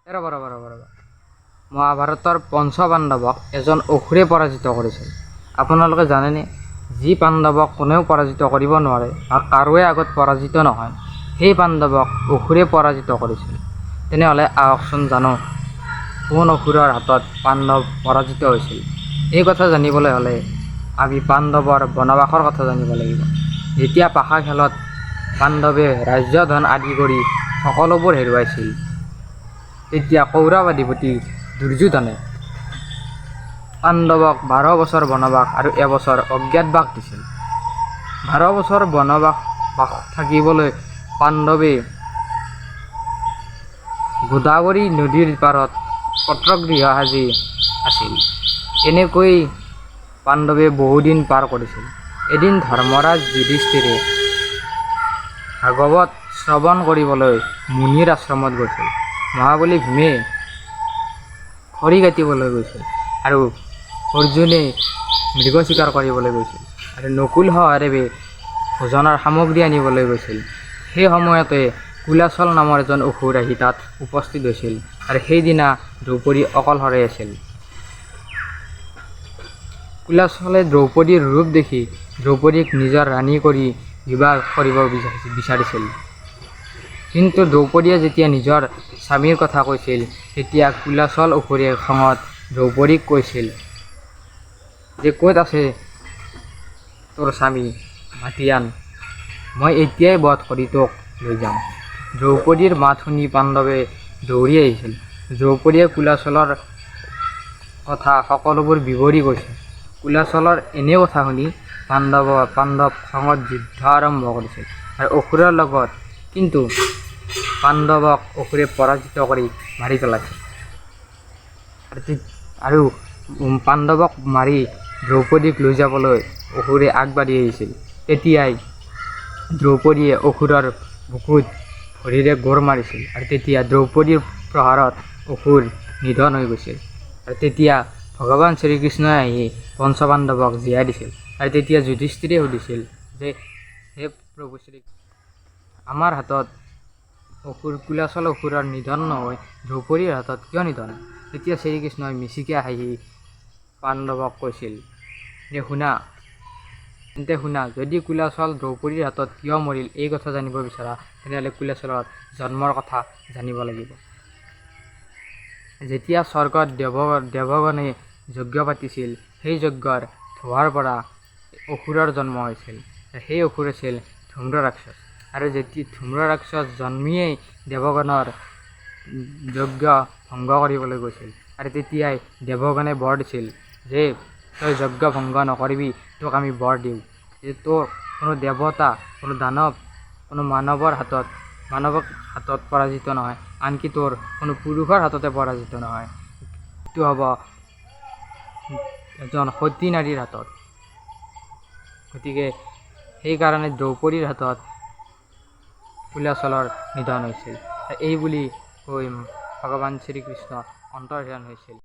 বৰাবৰ মহাভাৰতৰ পঞ্চপাণ্ডৱক এজন অসুৰে পৰাজিত কৰিছিল। আপোনালোকে জানেনে, যি পাণ্ডৱক কোনেও পৰাজিত কৰিব নোৱাৰে বা কাৰোৱে আগত পৰাজিত নহয়, সেই পাণ্ডৱক অসুৰে পৰাজিত কৰিছিল। তেনেহ'লে আহকচোন জানো, কোন অসুৰৰ হাতত পাণ্ডৱ পৰাজিত হৈছিল। এই কথা জানিবলৈ হ'লে আমি পাণ্ডৱৰ বনবাসৰ কথা জানিব লাগিব। যেতিয়া পাশা খেলত পাণ্ডৱে ৰাজ্য ধন আদি কৰি সকলোবোৰ হেৰুৱাইছিল, তেতিয়া কৌৰৱ অধিপতি দুৰ্যোধনে পাণ্ডৱক 12 বছৰ বনবাস আৰু এবছৰ অজ্ঞাতবাস দিছিল। 12 বছৰ বনবাস থাকিবলৈ পাণ্ডৱে গোদাৱৰী নদীৰ পাৰত পত্ৰগৃহ সাজি আছিল। এনেকৈ পাণ্ডৱে বহুদিন পাৰ কৰিছিল। এদিন ধৰ্মৰাজ যুধিষ্ঠিৰে ভাগৱত শ্ৰৱণ কৰিবলৈ মুনিৰ আশ্ৰমত গৈছিল। মহাবলী ভীমে খৰি কাটিবলৈ গৈছিল আৰু অৰ্জুনে মৃগ চিকাৰ কৰিবলৈ গৈছিল আৰু নকুল সহদেৱে ভোজনৰ সামগ্ৰী আনিবলৈ গৈছিল। সেই সময়তে কুলাচল নামৰ এজন অসুৰ আহি তাত উপস্থিত হৈছিল আৰু সেইদিনা দ্ৰৌপদী অকলশৰে আছিল। কুলাচলে দ্ৰৌপদীৰ ৰূপ দেখি দ্ৰৌপদীক নিজৰ ৰাণী কৰি বিবাহ কৰিব বিচাৰিছিল। কিন্তু দ্ৰৌপদীয়ে যেতিয়া নিজৰ স্বামীৰ কথা কৈছিল, তেতিয়া কুলাচল অসুৰে খঙত দ্ৰৌপদীক কৈছিল যে, ক'ত আছে তোৰ স্বামী, মাতি আন, মই এতিয়াই বধ কৰি তোক লৈ যাম। দ্ৰৌপদীৰ মাত শুনি পাণ্ডৱে দৌৰি আহিছিল। দ্ৰৌপদীয়ে কুলাচলৰ কথা সকলোবোৰ বিৱৰি কৈছিল। কুলাচলৰ এনে কথা শুনি পাণ্ডৱ খঙত যুদ্ধ আৰম্ভ কৰিছিল আৰু অসুৰৰ লগত। কিন্তু পাণ্ডৱক অসুৰে পৰাজিত কৰি মাৰি পেলাইছিল আৰু পাণ্ডৱক মাৰি দ্ৰৌপদীক লৈ যাবলৈ অসুৰে আগবাঢ়ি আহিছিল। তেতিয়াই দ্ৰৌপদীয়ে অসুৰৰ বুকুত ভৰিৰে গোৰ মাৰিছিল আৰু তেতিয়া দ্ৰৌপদীৰ প্ৰহাৰত অসুৰ নিধন হৈ গৈছিল। আৰু তেতিয়া ভগৱান শ্ৰীকৃষ্ণই আহি পঞ্চপাণ্ডৱক জীয়াই দিছিল। আৰু তেতিয়া যুধিষ্ঠিৰে সুধিছিল যে, হে প্ৰভু শ্ৰী, আমাৰ হাতত কুলাচল অসুৰৰ নিধন নহয়, দ্ৰৌপদীৰ হাতত কিয় নিধন? তেতিয়া শ্ৰীকৃষ্ণই মিচিকে হাঁহি পাণ্ডৱক কৈছিল যে, শুনা, যদি কুলাচল দ্ৰৌপদীৰ হাতত কিয় মৰিল এই কথা জানিব বিচাৰা, তেনেহ'লে কুলাচলৰ জন্মৰ কথা জানিব লাগিব। যেতিয়া স্বৰ্গত দেৱগণে যজ্ঞ পাতিছিল, সেই যজ্ঞৰ ধোঁৱাৰ পৰা অসুৰৰ জন্ম হৈছিল। সেই অসুৰ আছিল ধূম্ৰ ৰাক্ষস। আৰু যেতিয়া ধূম্ৰ ৰাক্ষস জন্মিয়েই দেৱগণৰ যজ্ঞ ভংগ কৰিবলৈ গৈছিল আৰু তেতিয়াই দেৱগণে বৰ দিছিল যে, তই যজ্ঞ ভংগ নকৰিবি, তোক আমি বৰ দিওঁ যে তোৰ কোনো দেৱতা, কোনো দানৱ, কোনো মানৱৰ হাতত পৰাজিত নহয়, আনকি তোৰ কোনো পুৰুষৰ হাততে পৰাজিত নহয়, এইটো হ'ব এজন সতী নাৰীৰ হাতত। গতিকে সেইকাৰণে দ্ৰৌপদীৰ হাতত কুলাচলৰ নিধন হৈছিল। এই বুলি কৈ ভগৱান শ্ৰীকৃষ্ণ অন্তৰ্ধান হৈছিল।